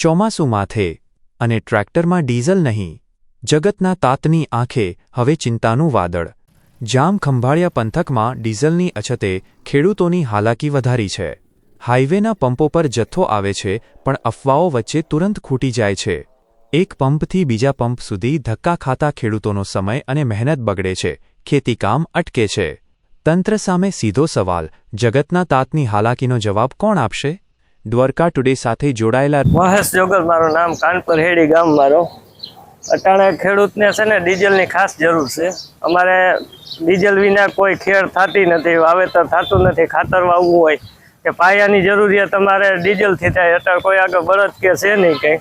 ચોમાસું માથે અને ટ્રેક્ટરમાં ડીઝલ નહીં. જગતના તાતની આંખે હવે ચિંતાનું વાદળ. જામ ખંભાળિયા પંથકમાં ડીઝલની અછતે ખેડૂતોની હાલાકી વધારી છે. હાઇવેના પંપો પર જથ્થો આવે છે પણ અફવાઓ વચ્ચે તુરંત ખૂટી જાય છે. એક પંપથી બીજા પંપ સુધી ધક્કા ખાતા ખેડૂતોનો સમય અને મહેનત બગડે છે. ખેતીકામ અટકે છે. તંત્ર સામે સીધો સવાલ, જગતના તાતની હાલાકીનો જવાબ કોણ આપશે? દ્વારકા ટુડે સાથે જોડાયેલા મહેશ જોગર મારું નામ, કાનપર હેડી ગામ મારો. અટાણે ખેડૂતને છે ને ડીઝલની ખાસ જરૂર છે. અમારે ડીઝલ વિના કોઈ ખેડ થતી નથી, વાવેતર થતું નથી. ખાતર વાવવું હોય કે પાયાની જરૂરિયાત અમારે ડીઝલથી થાય. અત્યારે કોઈ આગળ બળદ કે છે નહીં કંઈ,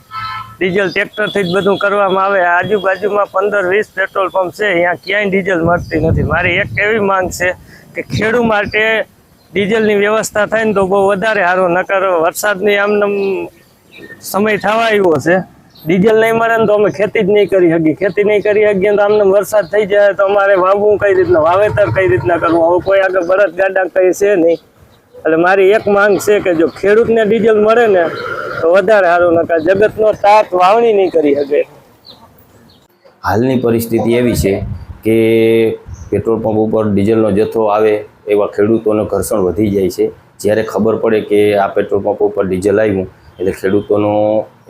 ડીઝલ ટ્રેક્ટરથી જ બધું કરવામાં આવે. આજુબાજુમાં 15-20 પેટ્રોલ પંપ છે, અહીંયા ક્યાંય ડીઝલ મળતી નથી. મારી એક એવી માંગ છે કે ખેડૂત માટે ડીઝલની વ્યવસ્થા થાય ને તો બહુ વધારે સારું. નકર વરસાદની આમનામ સમય થવા આવ્યો છે, ડીઝલ નહીં મળે ને તો અમે ખેતી જ નહીં કરી શકીએ. ખેતી નહીં કરી શકીએ તો આમને વરસાદ થઈ જાય તો અમારે વાવવું કઈ રીતના, વાવેતર કઈ રીતના કરવું? હવે કોઈ આગળ બળદ ગાડા કઈ છે નહીં. એટલે મારી એક માંગ છે કે જો ખેડૂતને ડીઝલ મળે ને તો વધારે સારું. નકર જગતનો તાત વાવણી નહીં કરી શકે. હાલની પરિસ્થિતિ એવી છે કે પેટ્રોલ પંપ ઉપર ડીઝલનો જથ્થો આવે એવા ખેડૂતોનું ઘર્ષણ વધી જાય છે. જ્યારે ખબર પડે કે આ પેટ્રોલ પંપ ઉપર ડીઝલ આવ્યું એટલે ખેડૂતોનો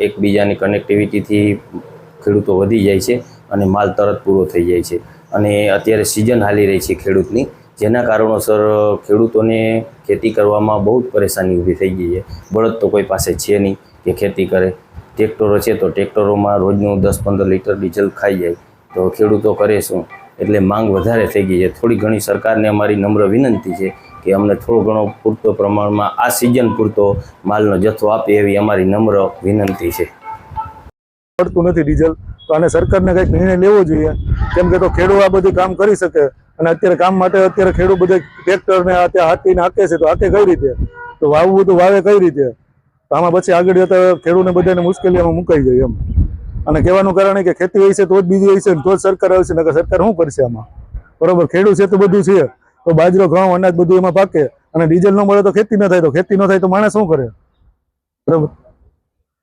એકબીજાની કનેક્ટિવિટીથી ખેડૂતો વધી જાય છે અને માલ તરત પૂરો થઈ જાય છે. અને અત્યારે સિઝન હાલી રહી છે ખેડૂતની, જેના કારણોસર ખેડૂતોને ખેતી કરવામાં બહુ જ પરેશાની ઊભી થઈ ગઈ છે. બળદ તો કોઈ પાસે છે નહીં કે ખેતી કરે. ટ્રેક્ટરો છે તો ટ્રેક્ટરોમાં રોજનું 10-15 લીટર ડીઝલ ખાઈ જાય તો ખેડૂતો કરે શું? એટલે માંગ વધારે થઈ ગઈ છે. થોડી ઘણી સરકારને અમારી નમ્ર વિનંતી છે કે અમને થોડો ઘણો પૂરતો પ્રમાણમાં આ સિઝન પૂરતો માલનો જથ્થો આપે એવી અમારી નમ્ર વિનંતી છે. પડતું નથી ડીઝલ તો આને સરકારને કંઈક નિર્ણય લેવો જોઈએ, કેમ કે તો ખેડૂત આ બધું કામ કરી શકે. અને અત્યારે કામ માટે અત્યારે ખેડૂત બધા ટ્રેક્ટરને અત્યારે હાથીને હાકે છે, તો હાકે કઈ રીતે? તો વાવવું તો વાવે કઈ રીતે? તો આમાં પછી આગળ જતા ખેડૂતને બધાને મુશ્કેલીઓમાં મુકાઈ જાય એમ. અને કહેવાનું કારણ કે ખેતી હોય છે તો જ બીજી હોય છે ને તો જ સરકાર આવશે, નકર સરકાર શું કરશે આમાં? બરોબર, ખેડૂત છે તો બધું છે, તો બાજરો, ઘઉં, અનાજ બધું એમાં પાકે. અને ડીઝલ ન મળે તો ખેતી ન થાય, તો ખેતી ન થાય તો માણસ શું કરે? બરોબર.